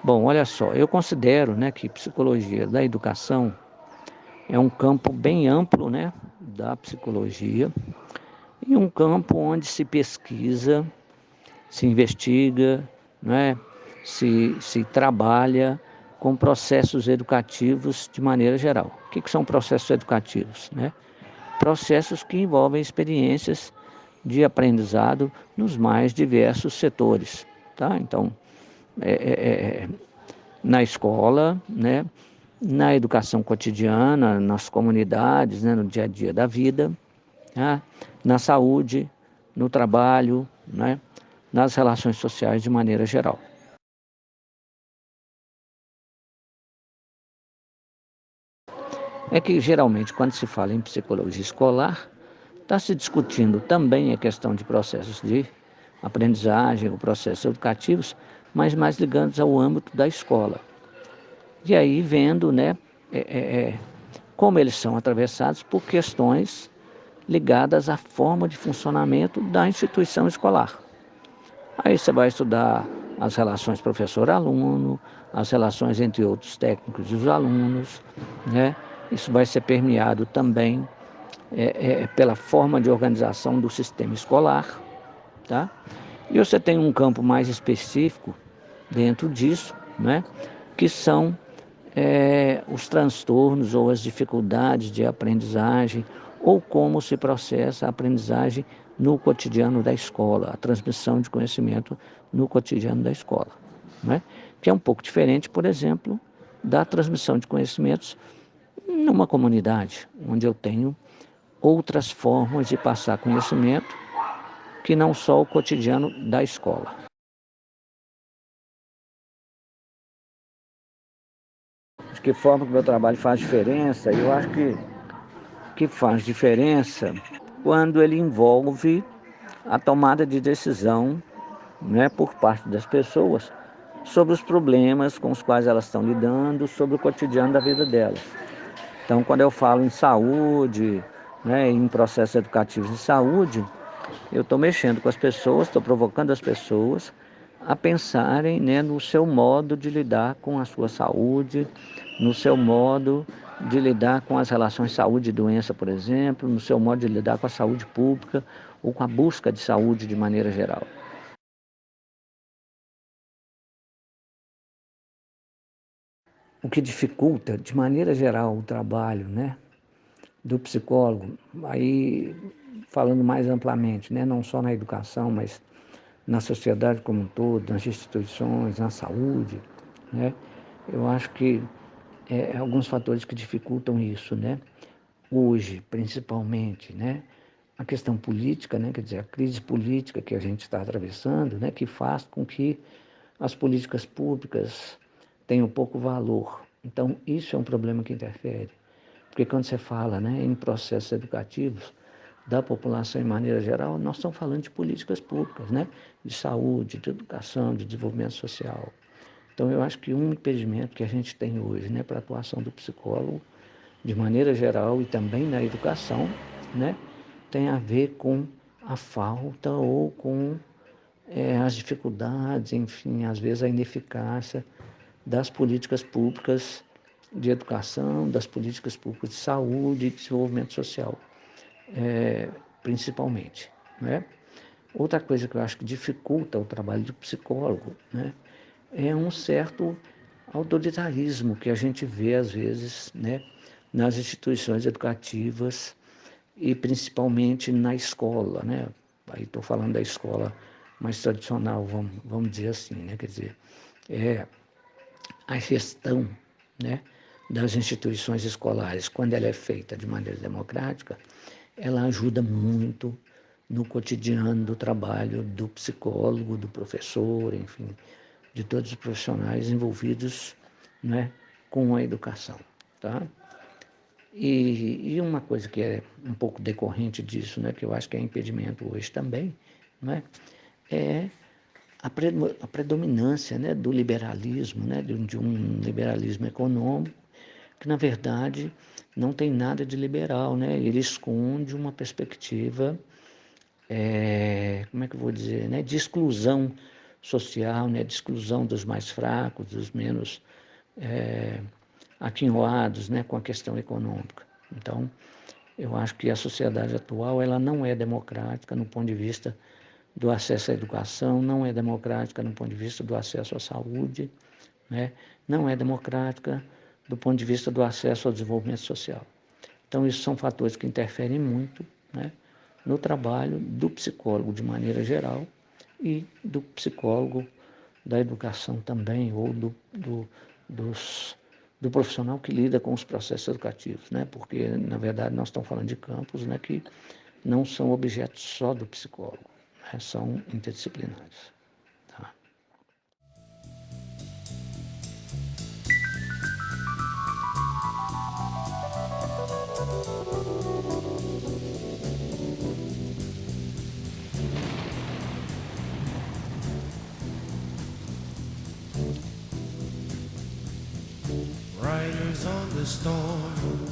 Bom, olha só, eu considero, né, que psicologia da educação é um campo bem amplo, né, da psicologia e um campo onde se pesquisa, se investiga, né, se trabalha com processos educativos de maneira geral. O que são processos educativos, né? Processos que envolvem experiências de aprendizado nos mais diversos setores, tá? Então, na escola, né, na educação cotidiana, nas comunidades, né, no dia a dia da vida, né, na saúde, no trabalho, né, nas relações sociais de maneira geral. É que geralmente quando se fala em psicologia escolar, está se discutindo também a questão de processos de aprendizagem ou processos educativos, mas mais ligados ao âmbito da escola. E aí vendo, né, é, é, é, como eles são atravessados por questões ligadas à forma de funcionamento da instituição escolar. Aí você vai estudar as relações professor-aluno, as relações entre outros técnicos e os alunos, né? Isso vai ser permeado também pela forma de organização do sistema escolar, tá? E você tem um campo mais específico dentro disso, né? Que são os transtornos ou as dificuldades de aprendizagem ou como se processa a aprendizagem no cotidiano da escola, a transmissão de conhecimento no cotidiano da escola, né? Que é um pouco diferente, por exemplo, da transmissão de conhecimentos numa comunidade, onde eu tenho outras formas de passar conhecimento que não só o cotidiano da escola. De que forma que o meu trabalho faz diferença? Eu acho que faz diferença quando ele envolve a tomada de decisão, né, por parte das pessoas sobre os problemas com os quais elas estão lidando, sobre o cotidiano da vida delas. Então, quando eu falo em saúde, né, em processos educativos de saúde, eu estou mexendo com as pessoas, estou provocando as pessoas a pensarem, né, no seu modo de lidar com a sua saúde, no seu modo de lidar com as relações saúde e doença, por exemplo, no seu modo de lidar com a saúde pública ou com a busca de saúde de maneira geral. O que dificulta, de maneira geral, o trabalho, né, do psicólogo, aí falando mais amplamente, né, não só na educação, mas na sociedade como um todo, nas instituições, na saúde, né, eu acho que alguns fatores que dificultam isso, né, hoje, principalmente, né, a questão política, né, quer dizer, a crise política que a gente está atravessando, né, que faz com que as políticas públicas tenham pouco valor. Então, isso é um problema que interfere. Porque quando você fala, né, em processos educativos da população em maneira geral, nós estamos falando de políticas públicas, né, de saúde, de educação, de desenvolvimento social. Então, eu acho que um impedimento que a gente tem hoje, né, para a atuação do psicólogo, de maneira geral e também na educação, né, tem a ver com a falta ou com as dificuldades, enfim, às vezes a ineficácia das políticas públicas de educação, das políticas públicas de saúde e desenvolvimento social, principalmente, né? Outra coisa que eu acho que dificulta o trabalho do psicólogo, né, é um certo autoritarismo que a gente vê às vezes, né, nas instituições educativas e principalmente na escola, né? Aí estou falando da escola mais tradicional, vamos dizer assim, né? Quer dizer, a gestão, né, das instituições escolares, quando ela é feita de maneira democrática, ela ajuda muito no cotidiano do trabalho do psicólogo, do professor, enfim, de todos os profissionais envolvidos, né, com a educação, tá? E uma coisa que é um pouco decorrente disso, né, que eu acho que é impedimento hoje também, né, é a predominância, né, do liberalismo, né, de um liberalismo econômico, que na verdade não tem nada de liberal, né, ele esconde uma perspectiva, como é que eu vou dizer, né, de exclusão social, né, de exclusão dos mais fracos, dos menos aquinhoados, né, com a questão econômica. Então, eu acho que a sociedade atual ela não é democrática no ponto de vista do acesso à educação, não é democrática no ponto de vista do acesso à saúde, né? Não é democrática do ponto de vista do acesso ao desenvolvimento social. Então, isso são fatores que interferem muito, né, no trabalho do psicólogo de maneira geral e do psicólogo da educação também, ou do profissional que lida com os processos educativos, né? Porque, na verdade, nós estamos falando de campos, né, que não são objetos só do psicólogo, né? São interdisciplinares. Tá? Riders on the storm,